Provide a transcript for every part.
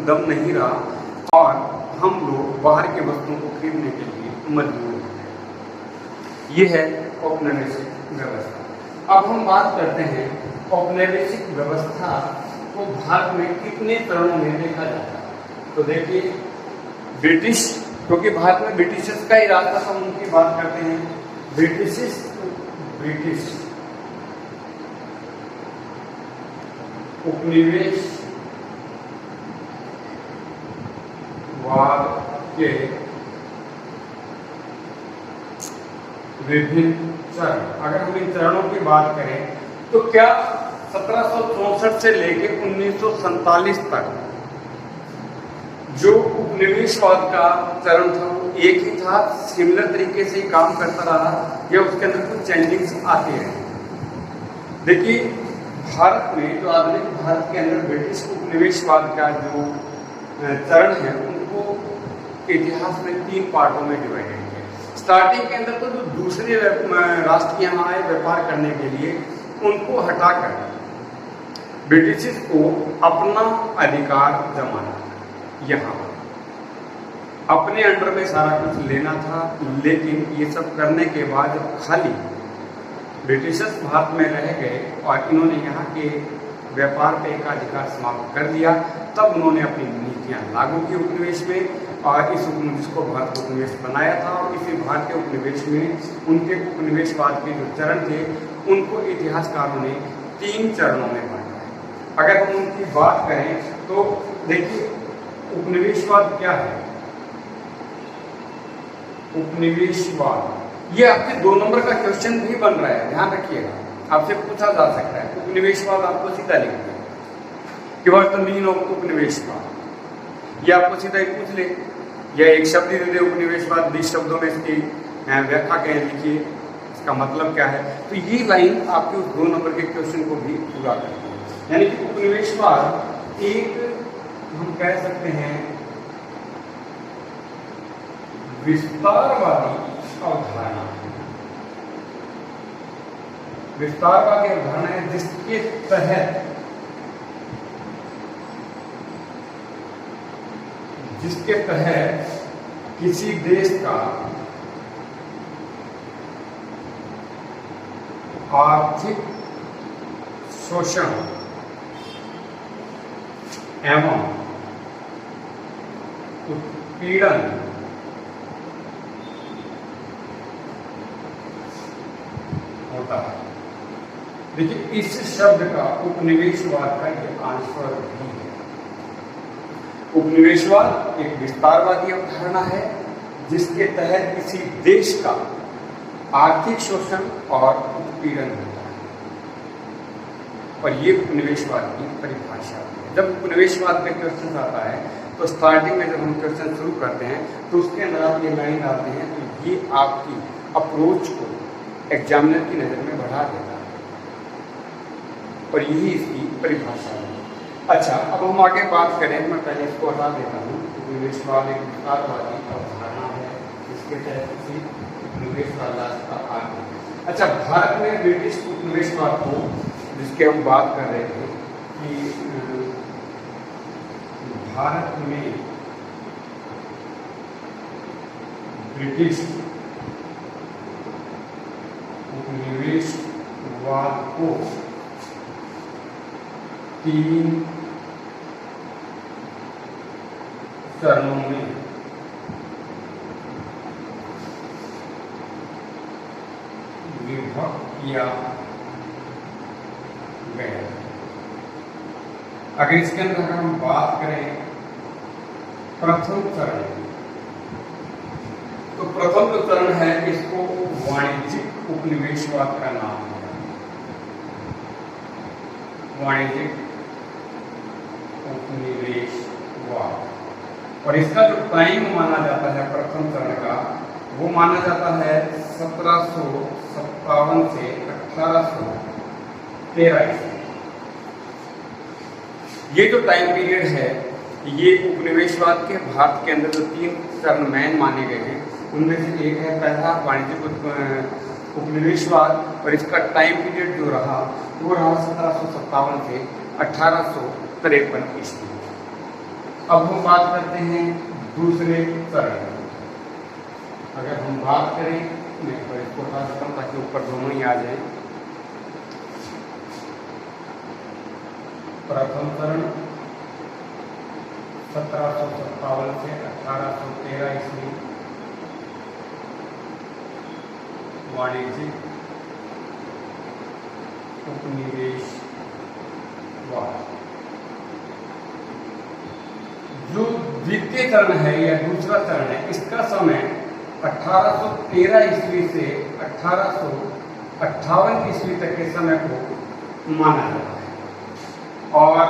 दम नहीं रहा और हम लोग बाहर के वस्तुओं को खरीदने के लिए मजबूर हो गए। ये है औपनिवेशिक व्यवस्था। अब हम बात करते हैं औपनिवेशिक व्यवस्था को भारत में कितने चरणों में देखा जाता है। तो देखिए, ब्रिटिश, क्योंकि भारत में ब्रिटिशर्स का ही राज था, हम उनकी बात करते हैं। ब्रिटिश उपनिवेशवाद के विभिन्न चरण। अगर हम इन चरणों की बात करें तो क्या 1764 से लेकर 1947 तक जो उपनिवेशवाद का चरण था वो एक ही था, सिमिलर तरीके से ही काम करता रहा, या उसके अंदर कुछ चेंजिंग्स आते रहे। देखिए, भारत में जो आधुनिक भारत के अंदर ब्रिटिश उपनिवेशवाद का जो चरण है उनको इतिहास में 3 पार्टों में डिवाइडेड किया। स्टार्टिंग के अंदर तो जो दूसरे राष्ट्र यहाँ आए व्यापार करने के लिए, उनको हटाकर ब्रिटिश को अपना अधिकार जमाना, यहाँ अपने अंडर में सारा कुछ लेना था। लेकिन ये सब करने के बाद जब खाली ब्रिटिशर्स भारत में रह गए और इन्होंने यहाँ के व्यापार पे एक अधिकार समाप्त कर दिया, तब उन्होंने अपनी नीतियाँ लागू की उपनिवेश में, और इस उपनिवेश को भारत उपनिवेश बनाया था। और इसी भारत के उपनिवेश में उनके उपनिवेशवाद के जो चरण थे उनको इतिहासकारों ने 3 चरणों में बांटा है। अगर हम उनकी बात करें तो देखिए, उपनिवेशवाद क्या है? उपनिवेशवाद ये आपके 2 नंबर का क्वेश्चन भी बन रहा है, ध्यान रखिएगा, आपसे पूछा जा सकता है। उपनिवेशवाद आपको सीधा लिख दिया कि व्हाट द मीनिंग ऑफ उपनिवेशवाद, ये आपको सीधा ही पूछ ले, या एक शब्द ही दे दे उपनिवेशवाद, 20 शब्दों में इसकी व्याख्या कहें, लिखिए इसका मतलब क्या है। तो ये लाइन आपके उस 2 नंबर के क्वेश्चन को भी पूरा करती है। यानी कि उपनिवेशवाद एक, हम कह सकते हैं, विस्तारवादी अवधारणा, विस्तारवादी अवधारणा है जिसके तहत किसी देश का आर्थिक शोषण एवं उत्पीड़न होता है। देखिए, इस शब्द का उपनिवेशवाद का ये आंसर भी है। उपनिवेशवाद एक विस्तारवादी अवधारणा है जिसके तहत किसी देश का आर्थिक शोषण और उत्पीड़न होता है, और ये उपनिवेशवाद की परिभाषा है। जब उपनिवेशवाद पे क्वेश्चन आता है तो स्टार्टिंग में जब हम क्वेश्चन शुरू करते हैं तो उसके अंदर आप ये लाइन डालते हैं, तो ये आपकी अप्रोच को एग्जामिनर की नज़र में बढ़ा देता है, और यही इसकी परिभाषा है। अच्छा, अब हम आगे बात करें, मैं पहले इसको हटा देता हूँ। उपनिवेशवाद एक विस्तारवादी अवधारणा है जिसके तहत किसी उपनिवेशवाद का आगे। अच्छा, भारत में ब्रिटिश उपनिवेशवाद को, जिसके हम बात कर रहे थे कि भारत में ब्रिटिश उपनिवेशवाद को 3 चरणों में विभक्त किया गया। अगर इसके अंदर अगर हम बात करें प्रथम चरण, तो प्रथम जो चरण है इसको वाणिज्यिक उपनिवेशवाद का नाम है। वाणिज्यिक उपनिवेशवाद, और इसका जो टाइम माना जाता है प्रथम चरण का, वो माना जाता है 1757 से 1813। ये जो टाइम पीरियड है, ये उपनिवेशवाद के भारत के अंदर जो 3 चरण मैन माने गए हैं उनमें से एक है पहला वाणिज्यिक उपनिवेशवाद, और इसका टाइम पीरियड जो रहा वो रहा 1757 से 1853 ईस्वी। अब हम बात करते हैं दूसरे चरण। अगर हम बात करें, मैं तो इसको उठा देता हूं ताकि ऊपर दोनों ही आ जाए। प्रथम चरण 1757 से 1813 ईस्वी वाणिज्यिक उपनिवेशवाद। जो द्वितीय चरण है या दूसरा चरण है, इसका समय 1813 ईस्वी से 1858 ईस्वी तक के समय को माना जाता है और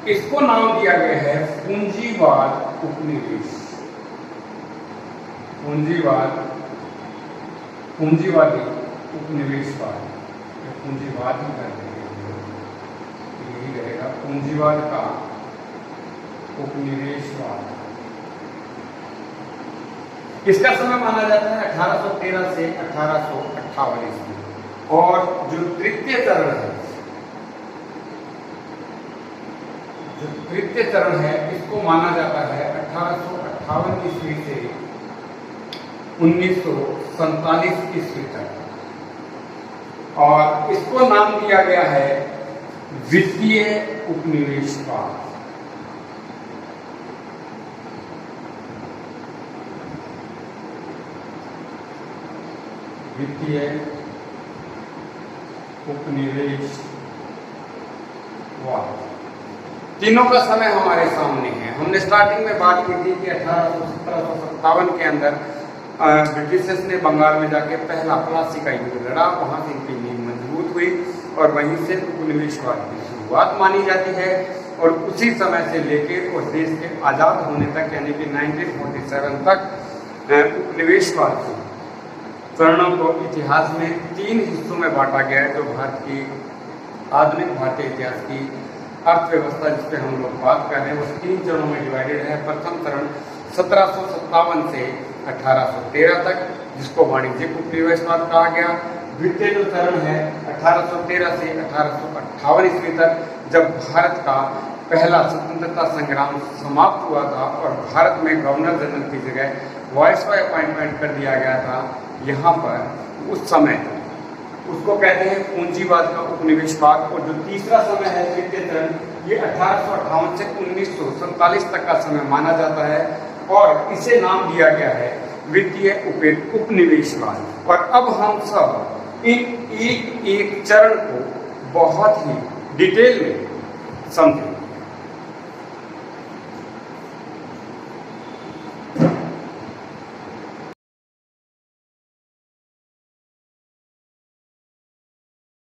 इसको नाम दिया गया है पूंजीवाद उपनिवेश। पूंजीवादी उपनिवेशवाद, पूंजीवाद ही कर देंगे, यही रहेगा पूंजीवाद का उपनिवेशवाद। इसका समय माना जाता है 1813 से 1858 ईस्वी। और जो तृतीय चरण है, इसको माना जाता है 1858 ईस्वी से 1947 ईस्वी तक और इसको नाम दिया गया है द्वितीय उपनिवेशवाद। द्वितीय उपनिवेशवाद। तीनों का समय हमारे सामने है। हमने स्टार्टिंग में बात की थी कि 1857 के अंदर ब्रिटिशर्स ने बंगाल में जाके पहला प्लासी का युद्ध लड़ा, वहां से इनकी नींव मजबूत हुई और वहीं से उपनिवेशवाद की शुरुआत मानी जाती है। और उसी समय से लेकर और देश के आज़ाद होने तक यानी कि 1947 तक उपनिवेशवाद की चरणों को इतिहास में 3 हिस्सों में बांटा गया है। जो भारत की आधुनिक भारतीय इतिहास की अर्थव्यवस्था जिस पे हम लोग बात कर रहे हैं वो 3 चरणों में डिवाइडेड है। प्रथम चरण 1757 से 1813 तक, जिसको वाणिज्यिक उपनिवेशवाद कहा गया। द्वितीय जो चरण है 1813 से 1858 ईस्वी तक, जब भारत का पहला स्वतंत्रता संग्राम समाप्त हुआ था और भारत में गवर्नर जनरल की जगह वायसरॉय अपॉइंटमेंट कर दिया गया था। यहाँ पर उस समय उसको कहते हैं पूंजीवाद का उपनिवेशवाद। और जो तीसरा समय है तृतीय चरण, ये 1858 से 1947 तक का समय माना जाता है और इसे नाम दिया गया है द्वितीय उपनिवेशवाद। और अब हम सब इन एक चरण को बहुत ही डिटेल में समझें।